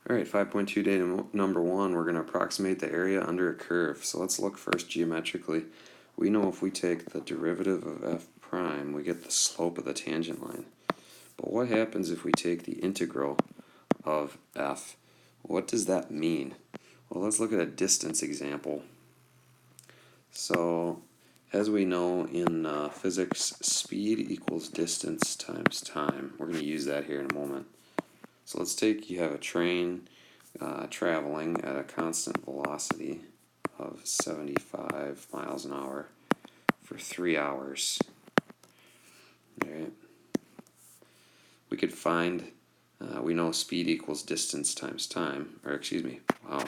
Alright, 5.2 data number 1, we're going to approximate the area under a curve. So let's look first geometrically. We know if we take the derivative of f prime, we get the slope of the tangent line. But what happens if we take the integral of f? What does that mean? Well, let's look at a distance example. So, as we know in physics, speed equals distance times time. We're going to use that here in a moment. So let's take, you have a train traveling at a constant velocity of 75 miles an hour for 3 hours. Alright. We could find, we know speed equals distance times time, or excuse me, wow.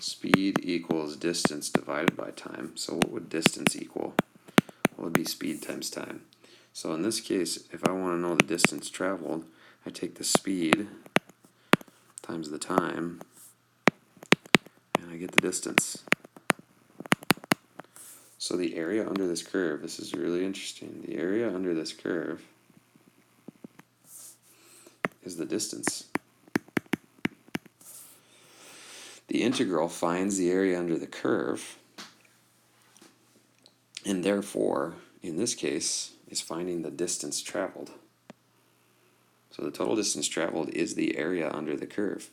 Speed equals distance divided by time. So what would distance equal? Well, it would be speed times time. So in this case, if I want to know the distance traveled, I take the speed times the time, and I get the distance. So the area under this curve, this is really interesting, the area under this curve is the distance. The integral finds the area under the curve, and therefore, in this case, is finding the distance traveled. So the total distance traveled is the area under the curve.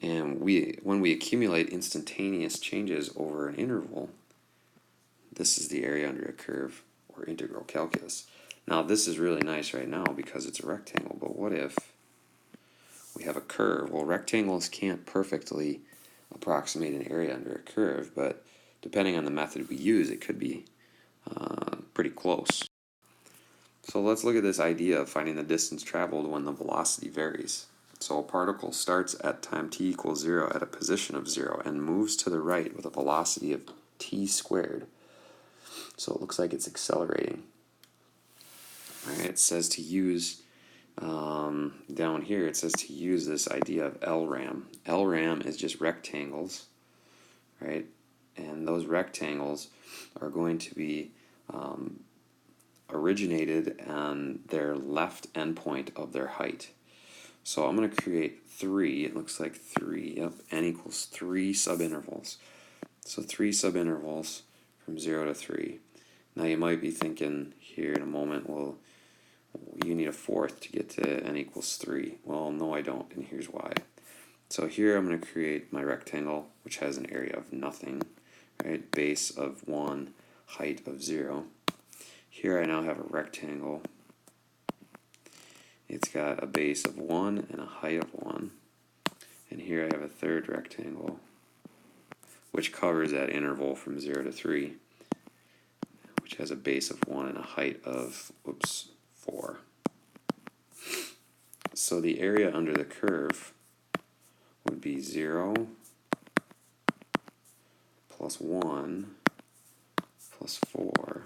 And when we accumulate instantaneous changes over an interval, this is the area under a curve, or integral calculus. Now this is really nice right now because it's a rectangle, but what if we have a curve? Well, rectangles can't perfectly approximate an area under a curve, but depending on the method we use, it could be pretty close. So let's look at this idea of finding the distance traveled when the velocity varies. So a particle starts at time t equals 0 at a position of 0 and moves to the right with a velocity of t squared. So it looks like it's accelerating. Alright, it says to use, down here it says to use this idea of LRAM. LRAM is just rectangles, right? And those rectangles are going to be originated on their left endpoint of their height. So I'm going to create 3, it looks like 3, yep, n equals 3 subintervals. So 3 subintervals from 0 to 3. Now you might be thinking here in a moment, well, you need a fourth to get to n equals 3. Well, no I don't, and here's why. So here I'm going to create my rectangle, which has an area of nothing, right? Base of 1, height of 0. Here I now have a rectangle. It's got a base of 1 and a height of 1. And here I have a third rectangle, which covers that interval from 0 to 3, which has a base of 1 and a height of, 4. So the area under the curve would be 0 plus 1 plus 4.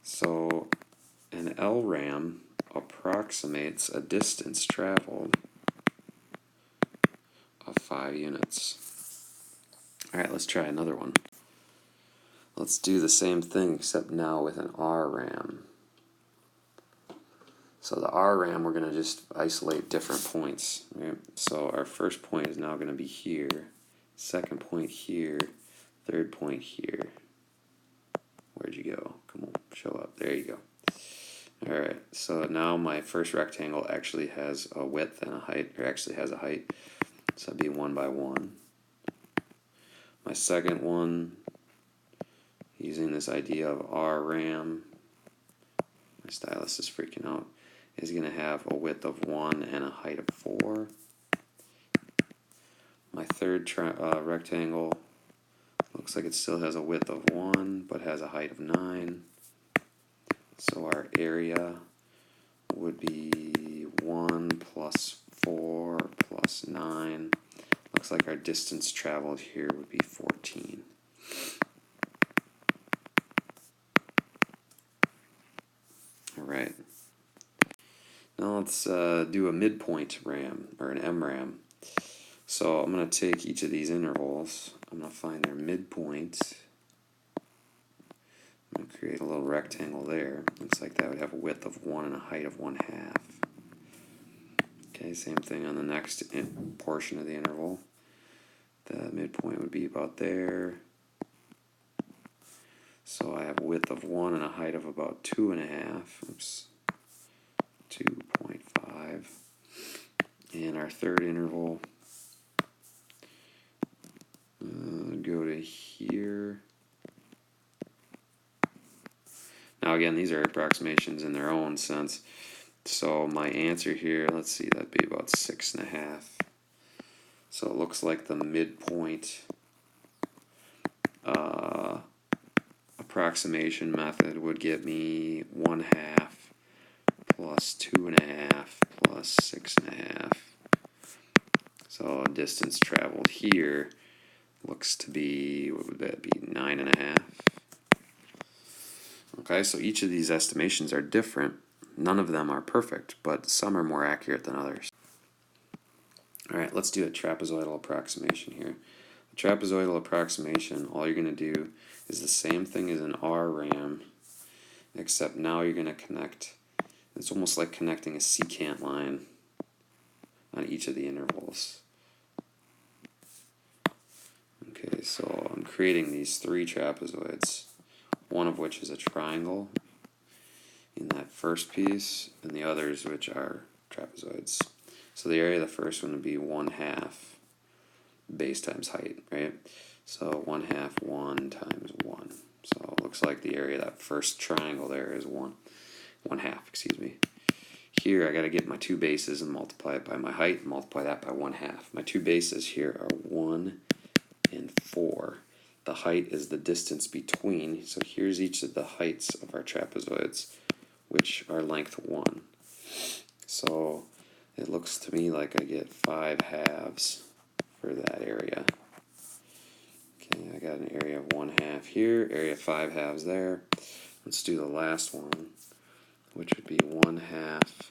So an LRAM approximates a distance traveled of 5 units. Alright, let's try another one. Let's do the same thing except now with an RRAM. So the RRAM, we're going to just isolate different points. Right? So our first point is now going to be here, second point here, third point here. Where'd you go? Come on, show up. There you go. Alright, so now my first rectangle actually has a width and a height, or actually has a height. So that'd be 1 by 1. My second one, using this idea of RRAM, my stylus is freaking out, is going to have a width of 1 and a height of 4. My third rectangle looks like it still has a width of 1, but has a height of 9. So our area would be 1 plus 4 plus 9. Looks like our distance traveled here would be 14. Alright. Now let's do a midpoint RAM, or an MRAM. So I'm going to take each of these intervals, I'm going to find their midpoint. I'm going to create a little rectangle there. Looks like that would have a width of 1 and a height of 1/2. Okay, same thing on the next portion of the interval. The midpoint would be about there. So I have a width of 1 and a height of about 2.5. Oops. 2.5. And our third interval, go to here. Now again, these are approximations in their own sense. So my answer here, let's see, that'd be about 6.5. So it looks like the midpoint approximation method would get me 1/2 plus 2.5 plus 6.5. So distance traveled here looks to be, what would that be, 9.5. Okay, so each of these estimations are different. None of them are perfect, but some are more accurate than others. Alright, let's do a trapezoidal approximation here. A trapezoidal approximation, all you're going to do is the same thing as an RAM, except now you're going to connect, it's almost like connecting a secant line on each of the intervals. Okay, so I'm creating these 3 trapezoids, one of which is a triangle in that first piece, and the others which are trapezoids. So the area of the first one would be 1/2 base times height, right? So 1/2 1 times 1. So it looks like the area of that first triangle there is 1/2, excuse me. Here I got to get my 2 bases and multiply it by my height and multiply that by 1/2. My 2 bases here are 1 and 4. The height is the distance between, so here's each of the heights of our trapezoids, which are length 1. So it looks to me like I get 5/2 for that area. Okay, I got an area of 1/2 here, area of 5/2 there. Let's do the last one, which would be 1/2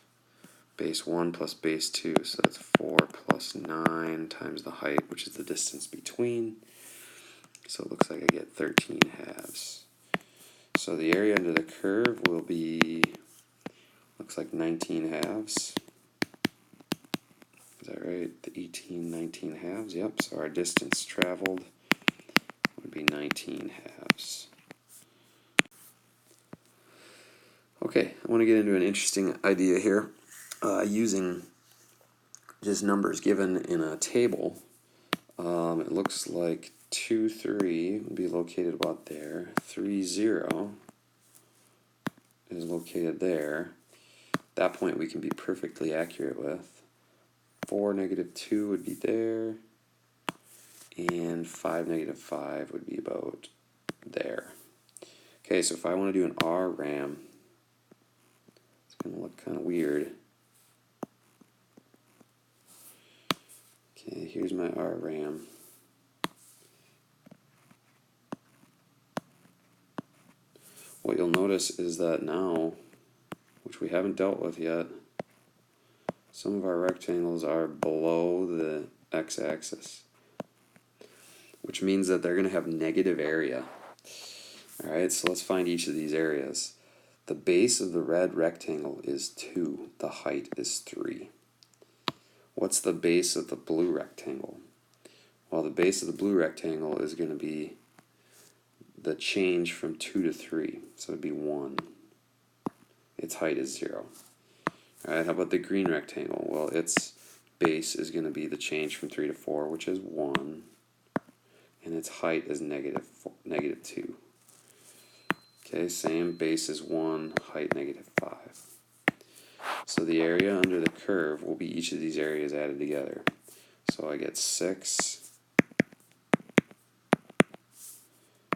base 1 plus base 2, so that's 4 plus 9 times the height, which is the distance between. So it looks like I get 13/2. So the area under the curve will be, looks like 19/2. Is that right? The 19/2. Yep, so our distance traveled would be 19/2. Okay, I want to get into an interesting idea here. Using just numbers given in a table, it looks like 2, 3 would be located about there. 3, 0 is located there. At that point we can be perfectly accurate with. 4, -2 would be there. And 5, -5 would be about there. Okay, so if I want to do an RAM, it's going to look kind of weird. Okay, here's my RAM. What you'll notice is that now, which we haven't dealt with yet, some of our rectangles are below the x-axis, which means that they're going to have negative area. Alright, so let's find each of these areas. The base of the red rectangle is 2, the height is 3. What's the base of the blue rectangle? Well, the base of the blue rectangle is going to be the change from 2 to 3, so it'd be 1. Its height is 0. Alright, how about the green rectangle? Well, its base is going to be the change from 3 to 4, which is 1, and its height is -2. Okay, same, base is 1, height -5. So the area under the curve will be each of these areas added together. So I get 6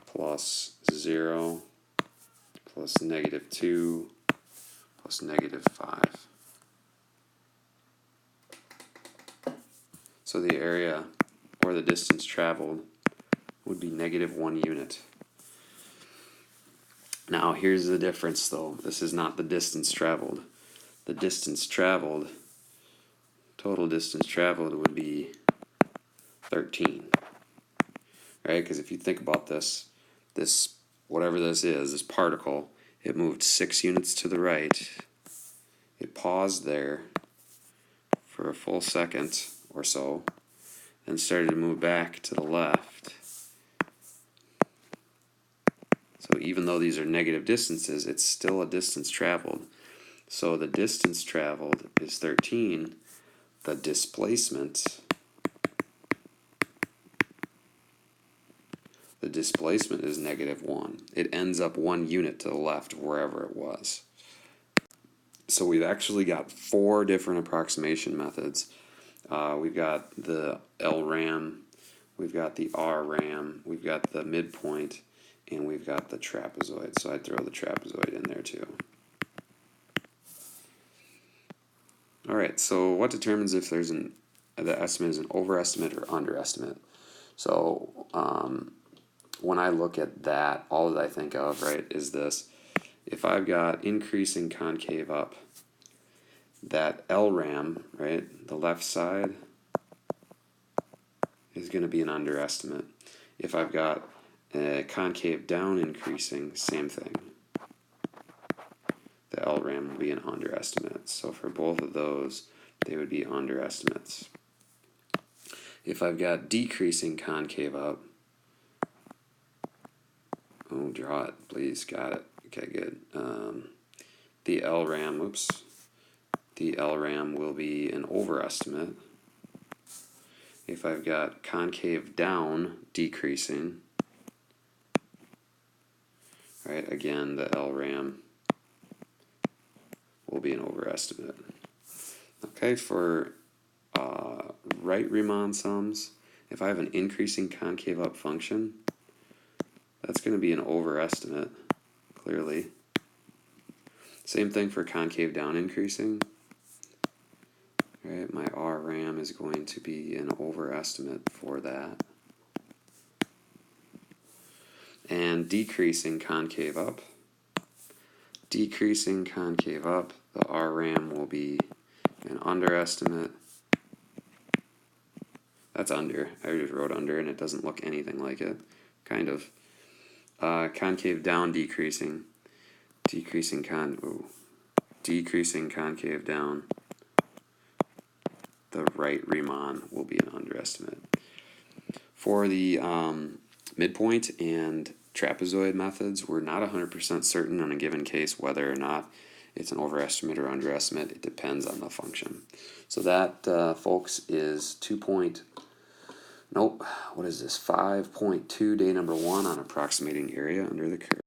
plus 0 plus -2 plus -5. So the area, or the distance traveled, would be -1 unit. Now here's the difference though. This is not the distance traveled. The distance traveled, total distance traveled, would be 13. Right? Because if you think about this, whatever this is, this particle, it moved 6 units to the right. It paused there for a full second or so, and started to move back to the left. So even though these are negative distances, it's still a distance traveled. So the distance traveled is 13. The displacement is -1. It ends up 1 unit to the left wherever it was. So we've actually got 4 different approximation methods. We've got the LRAM, we've got the RRAM, we've got the midpoint, and we've got the trapezoid. So I'd throw the trapezoid in there too. Alright, so what determines if there's the estimate is an overestimate or underestimate? So when I look at that, all that I think of, right, is this. If I've got increasing concave up, that LRAM, right, the left side, is going to be an underestimate. If I've got a concave down increasing, same thing. The LRAM will be an underestimate. So for both of those, they would be underestimates. If I've got decreasing concave up, oh, draw it, please, got it. Okay, good. The LRAM, oops, the LRAM will be an overestimate. If I've got concave down decreasing, right, again, the LRAM will be an overestimate. Okay, for right Riemann sums, if I have an increasing concave up function, that's going to be an overestimate, clearly. Same thing for concave down increasing. Right, my RRAM is going to be an overestimate for that. And decreasing concave up. Decreasing concave up, the RRAM will be an underestimate. That's under. I just wrote under and it doesn't look anything like it. Kind of. Concave down decreasing. Decreasing concave down. The right Riemann will be an underestimate. For the midpoint and trapezoid methods, we're not 100% certain on a given case whether or not it's an overestimate or underestimate. It depends on the function. So that, folks, is 5.2, day number 1 on approximating area under the curve.